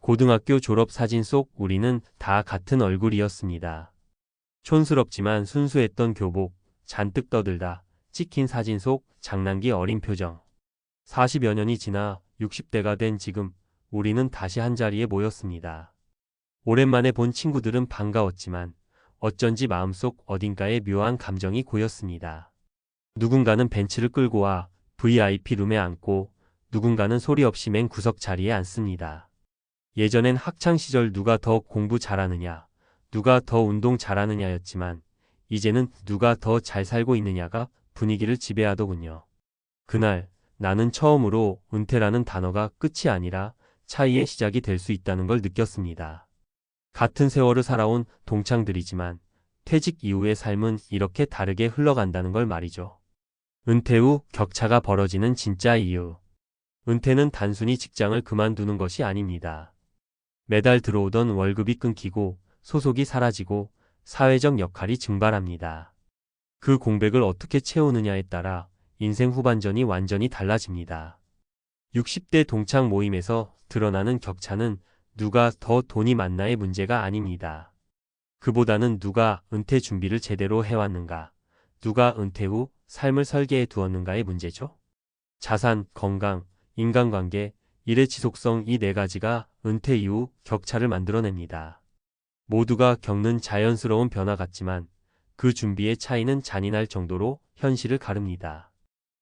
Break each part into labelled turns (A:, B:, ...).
A: 고등학교 졸업 사진 속 우리는 다 같은 얼굴이었습니다. 촌스럽지만 순수했던 교복, 잔뜩 떠들다 찍힌 사진 속 장난기 어린 표정. 40여 년이 지나 60대가 된 지금 우리는 다시 한자리에 모였습니다. 오랜만에 본 친구들은 반가웠지만 어쩐지 마음속 어딘가에 묘한 감정이 고였습니다. 누군가는 벤치를 끌고 와 VIP 룸에 앉고 누군가는 소리 없이 맨 구석 자리에 앉습니다. 예전엔 학창시절 누가 더 공부 잘하느냐, 누가 더 운동 잘하느냐였지만 이제는 누가 더 잘 살고 있느냐가 분위기를 지배하더군요. 그날 나는 처음으로 은퇴라는 단어가 끝이 아니라 차이의 시작이 될 수 있다는 걸 느꼈습니다. 같은 세월을 살아온 동창들이지만 퇴직 이후의 삶은 이렇게 다르게 흘러간다는 걸 말이죠. 은퇴 후 격차가 벌어지는 진짜 이유. 은퇴는 단순히 직장을 그만두는 것이 아닙니다. 매달 들어오던 월급이 끊기고 소속이 사라지고 사회적 역할이 증발합니다. 그 공백을 어떻게 채우느냐에 따라 인생 후반전이 완전히 달라집니다. 60대 동창 모임에서 드러나는 격차는 누가 더 돈이 많나의 문제가 아닙니다. 그보다는 누가 은퇴 준비를 제대로 해왔는가, 누가 은퇴 후 삶을 설계해 두었는가의 문제죠. 자산, 건강, 인간관계, 일의 지속성 이 네 가지가 은퇴 이후 격차를 만들어냅니다. 모두가 겪는 자연스러운 변화 같지만 그 준비의 차이는 잔인할 정도로 현실을 가릅니다.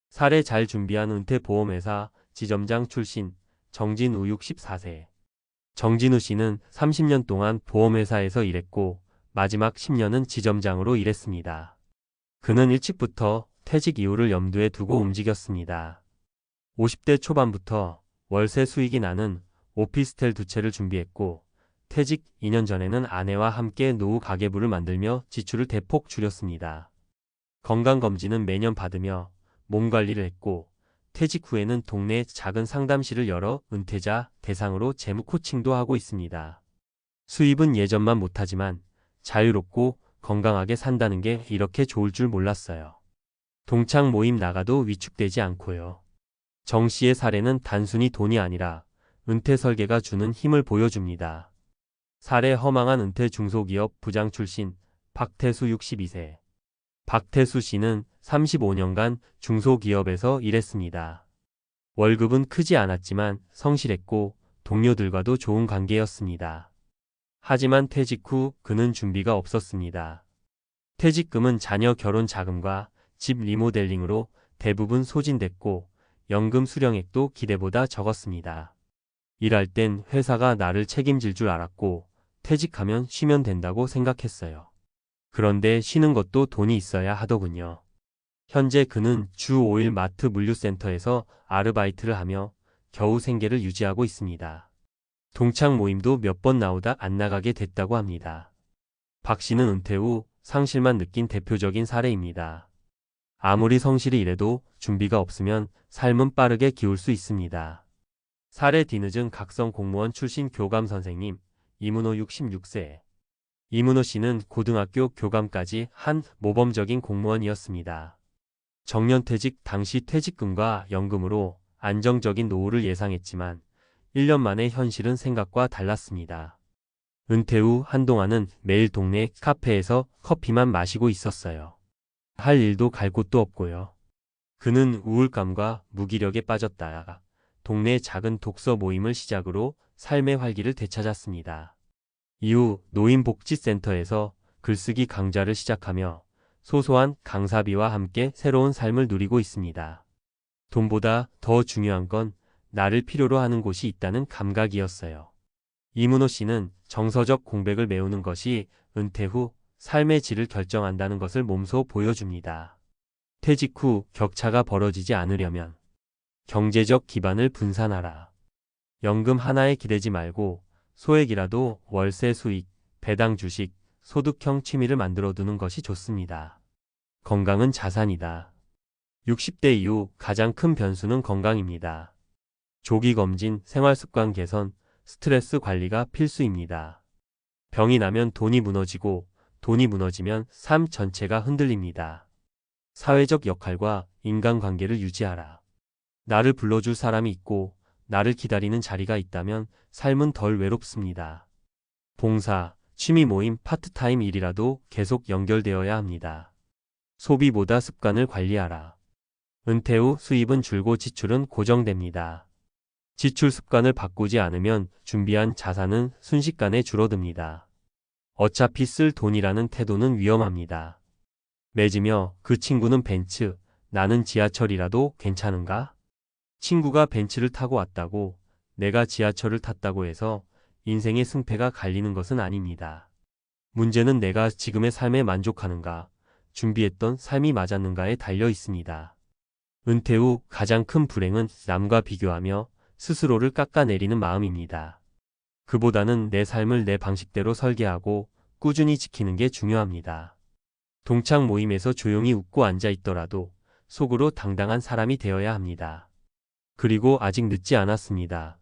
A: 사례 잘 준비한 은퇴보험회사 지점장 출신 정진우 64세. 정진우 씨는 30년 동안 보험회사에서 일했고 마지막 10년은 지점장으로 일했습니다. 그는 일찍부터 퇴직 이후를 염두에 두고 움직였습니다. 50대 초반부터 월세 수익이 나는 오피스텔 2채를 준비했고 퇴직 2년 전에는 아내와 함께 노후 가계부를 만들며 지출을 대폭 줄였습니다. 건강검진은 매년 받으며 몸 관리를 했고 퇴직 후에는 동네 작은 상담실을 열어 은퇴자 대상으로 재무 코칭도 하고 있습니다. 수입은 예전만 못하지만 자유롭고 건강하게 산다는 게 이렇게 좋을 줄 몰랐어요. 동창 모임 나가도 위축되지 않고요. 정 씨의 사례는 단순히 돈이 아니라 은퇴 설계가 주는 힘을 보여줍니다. 사례 허망한 은퇴 중소기업 부장 출신 박태수 62세. 박태수 씨는 35년간 중소기업에서 일했습니다. 월급은 크지 않았지만 성실했고 동료들과도 좋은 관계였습니다. 하지만 퇴직 후 그는 준비가 없었습니다. 퇴직금은 자녀 결혼 자금과 집 리모델링으로 대부분 소진됐고 연금 수령액도 기대보다 적었습니다. 일할 땐 회사가 나를 책임질 줄 알았고 퇴직하면 쉬면 된다고 생각했어요. 그런데 쉬는 것도 돈이 있어야 하더군요. 현재 그는 주 5일 마트 물류센터에서 아르바이트를 하며 겨우 생계를 유지하고 있습니다. 동창 모임도 몇 번 나오다 안 나가게 됐다고 합니다. 박 씨는 은퇴 후 상실만 느낀 대표적인 사례입니다. 아무리 성실히 일해도 준비가 없으면 삶은 빠르게 기울 수 있습니다. 사례 뒤늦은 각성 공무원 출신 교감 선생님 이문호 66세. 이문호 씨는 고등학교 교감까지 한 모범적인 공무원이었습니다. 정년퇴직 당시 퇴직금과 연금으로 안정적인 노후를 예상했지만 1년 만에 현실은 생각과 달랐습니다. 은퇴 후 한동안은 매일 동네 카페에서 커피만 마시고 있었어요. 할 일도 갈 곳도 없고요. 그는 우울감과 무기력에 빠졌다가 동네 작은 독서 모임을 시작으로 삶의 활기를 되찾았습니다. 이후 노인복지센터에서 글쓰기 강좌를 시작하며 소소한 강사비와 함께 새로운 삶을 누리고 있습니다. 돈보다 더 중요한 건 나를 필요로 하는 곳이 있다는 감각이었어요. 이문호 씨는 정서적 공백을 메우는 것이 은퇴 후 삶의 질을 결정한다는 것을 몸소 보여줍니다. 퇴직 후 격차가 벌어지지 않으려면 경제적 기반을 분산하라. 연금 하나에 기대지 말고 소액이라도 월세 수익, 배당 주식, 소득형 취미를 만들어 두는 것이 좋습니다. 건강은 자산이다. 60대 이후 가장 큰 변수는 건강입니다. 조기 검진, 생활습관 개선, 스트레스 관리가 필수입니다. 병이 나면 돈이 무너지고 돈이 무너지면 삶 전체가 흔들립니다. 사회적 역할과 인간관계를 유지하라. 나를 불러줄 사람이 있고 나를 기다리는 자리가 있다면 삶은 덜 외롭습니다. 봉사, 취미 모임, 파트타임 일이라도 계속 연결되어야 합니다. 소비보다 습관을 관리하라. 은퇴 후 수입은 줄고 지출은 고정됩니다. 지출 습관을 바꾸지 않으면 준비한 자산은 순식간에 줄어듭니다. 어차피 쓸 돈이라는 태도는 위험합니다. 맺으며 그 친구는 벤츠, 나는 지하철이라도 괜찮은가? 친구가 벤츠를 타고 왔다고 내가 지하철을 탔다고 해서 인생의 승패가 갈리는 것은 아닙니다. 문제는 내가 지금의 삶에 만족하는가, 준비했던 삶이 맞았는가에 달려 있습니다. 은퇴 후 가장 큰 불행은 남과 비교하며 스스로를 깎아내리는 마음입니다. 그보다는 내 삶을 내 방식대로 설계하고 꾸준히 지키는 게 중요합니다. 동창 모임에서 조용히 웃고 앉아 있더라도 속으로 당당한 사람이 되어야 합니다. 그리고 아직 늦지 않았습니다.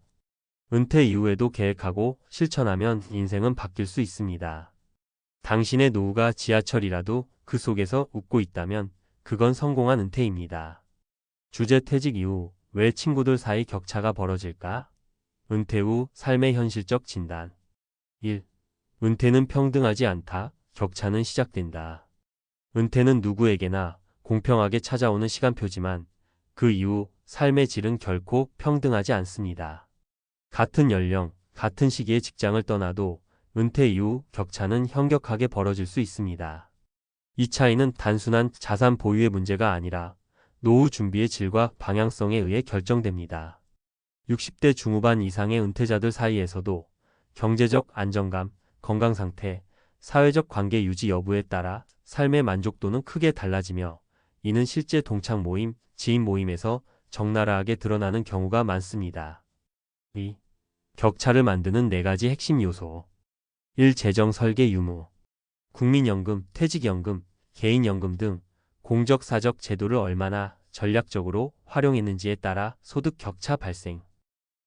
A: 은퇴 이후에도 계획하고 실천하면 인생은 바뀔 수 있습니다. 당신의 노후가 지하철이라도 그 속에서 웃고 있다면 그건 성공한 은퇴입니다. 주제 퇴직 이후 왜 친구들 사이 격차가 벌어질까? 은퇴 후 삶의 현실적 진단. 1. 은퇴는 평등하지 않다. 격차는 시작된다. 은퇴는 누구에게나 공평하게 찾아오는 시간표지만 그 이후 삶의 질은 결코 평등하지 않습니다. 같은 연령, 같은 시기에 직장을 떠나도 은퇴 이후 격차는 현격하게 벌어질 수 있습니다. 이 차이는 단순한 자산 보유의 문제가 아니라 노후 준비의 질과 방향성에 의해 결정됩니다. 60대 중후반 이상의 은퇴자들 사이에서도 경제적 안정감, 건강 상태, 사회적 관계 유지 여부에 따라 삶의 만족도는 크게 달라지며 이는 실제 동창 모임, 지인 모임에서 적나라하게 드러나는 경우가 많습니다. 2. 격차를 만드는 4가지 핵심 요소. 1. 재정 설계 유무. 국민연금, 퇴직연금, 개인연금 등 공적 사적 제도를 얼마나 전략적으로 활용했는지에 따라 소득 격차 발생.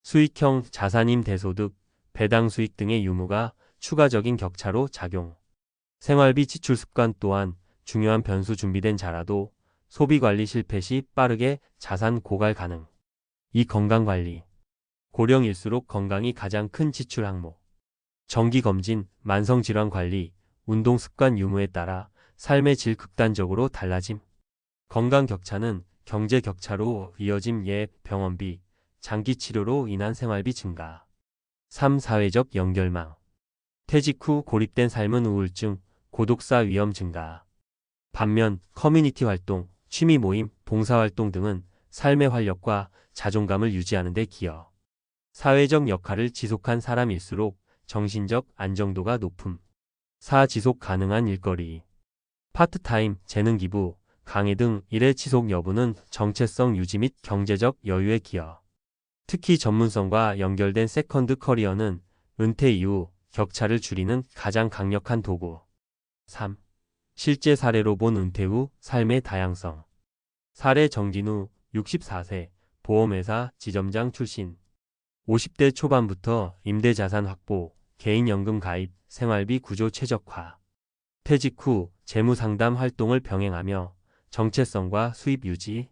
A: 수익형 자산임 대소득, 배당 수익 등의 유무가 추가적인 격차로 작용. 생활비 지출 습관 또한 중요한 변수. 준비된 자라도 소비관리 실패 시 빠르게 자산 고갈 가능. 2. 건강관리. 고령일수록 건강이 가장 큰 지출 항목. 정기검진, 만성질환 관리, 운동습관 유무에 따라 삶의 질 극단적으로 달라짐. 건강 격차는 경제 격차로 이어짐. 예, 병원비, 장기치료로 인한 생활비 증가. 3. 사회적 연결망. 퇴직 후 고립된 삶은 우울증, 고독사 위험 증가. 반면 커뮤니티 활동, 취미 모임, 봉사활동 등은 삶의 활력과 자존감을 유지하는 데 기여. 사회적 역할을 지속한 사람일수록 정신적 안정도가 높음. 4. 지속 가능한 일거리. 파트타임, 재능 기부, 강의 등 일의 지속 여부는 정체성 유지 및 경제적 여유에 기여. 특히 전문성과 연결된 세컨드 커리어는 은퇴 이후 격차를 줄이는 가장 강력한 도구. 3. 실제 사례로 본 은퇴 후 삶의 다양성. 사례 정진우, 64세, 보험회사 지점장 출신. 50대 초반부터 임대자산 확보, 개인연금 가입, 생활비 구조 최적화. 퇴직 후 재무상담 활동을 병행하며 정체성과 수입 유지,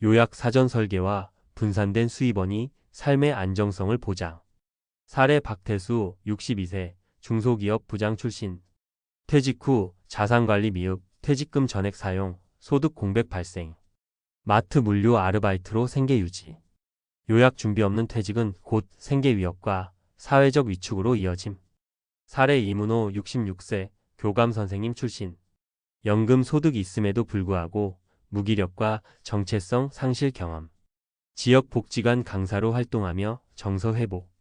A: 요약 사전 설계와 분산된 수입원이 삶의 안정성을 보장. 사례 박태수, 62세, 중소기업 부장 출신. 퇴직 후 자산관리 미흡, 퇴직금 전액 사용, 소득 공백 발생. 마트 물류 아르바이트로 생계 유지. 요약 준비 없는 퇴직은 곧 생계 위협과 사회적 위축으로 이어짐. 사례 이문호, 66세, 교감 선생님 출신. 연금 소득이 있음에도 불구하고 무기력과 정체성 상실 경험. 지역 복지관 강사로 활동하며 정서 회복.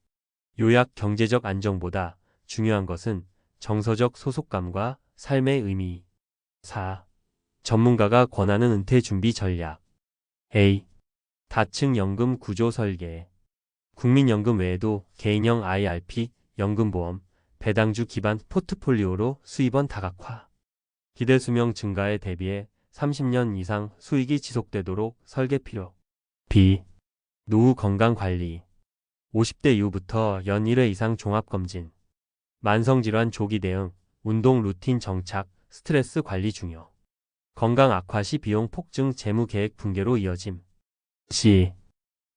A: 요약 경제적 안정보다 중요한 것은 정서적 소속감과 삶의 의미. 4. 전문가가 권하는 은퇴 준비 전략. A. 다층 연금 구조 설계. 국민연금 외에도 개인형 IRP, 연금보험, 배당주 기반 포트폴리오로 수입원 다각화. 기대 수명 증가에 대비해 30년 이상 수익이 지속되도록 설계 필요. B. 노후 건강관리. 50대 이후부터 연 1회 이상 종합검진. 만성질환 조기 대응, 운동 루틴 정착, 스트레스 관리 중요. 건강 악화 시 비용 폭증 재무 계획 붕괴로 이어짐. C.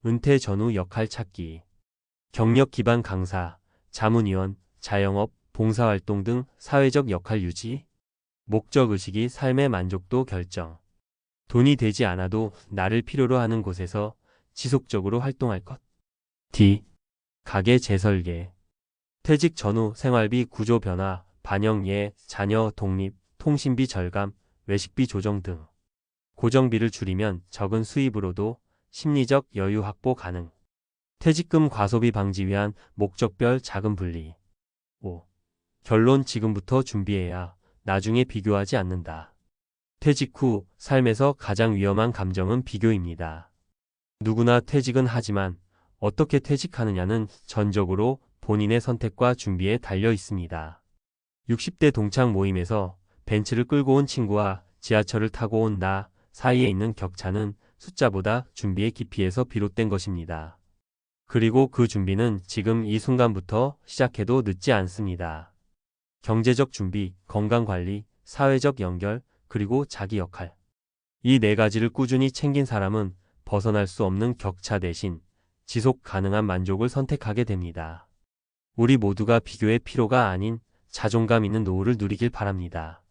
A: 은퇴 전후 역할 찾기, 경력 기반 강사, 자문위원, 자영업, 봉사활동 등 사회적 역할 유지, 목적의식이 삶의 만족도 결정. 돈이 되지 않아도 나를 필요로 하는 곳에서 지속적으로 활동할 것. D. 가계 재설계. 퇴직 전후 생활비 구조 변화, 반영예, 자녀 독립, 통신비 절감, 외식비 조정 등. 고정비를 줄이면 적은 수입으로도 심리적 여유 확보 가능. 퇴직금 과소비 방지 위한 목적별 자금 분리. 5. 결론 지금부터 준비해야 나중에 비교하지 않는다. 퇴직 후 삶에서 가장 위험한 감정은 비교입니다. 누구나 퇴직은 하지만 어떻게 퇴직하느냐는 전적으로 본인의 선택과 준비에 달려 있습니다. 60대 동창 모임에서 벤츠를 끌고 온 친구와 지하철을 타고 온 나 사이에 있는 격차는 숫자보다 준비의 깊이에서 비롯된 것입니다. 그리고 그 준비는 지금 이 순간부터 시작해도 늦지 않습니다. 경제적 준비, 건강관리, 사회적 연결, 그리고 자기 역할. 이 네 가지를 꾸준히 챙긴 사람은 벗어날 수 없는 격차 대신 지속 가능한 만족을 선택하게 됩니다. 우리 모두가 비교의 필요가 아닌 자존감 있는 노후를 누리길 바랍니다.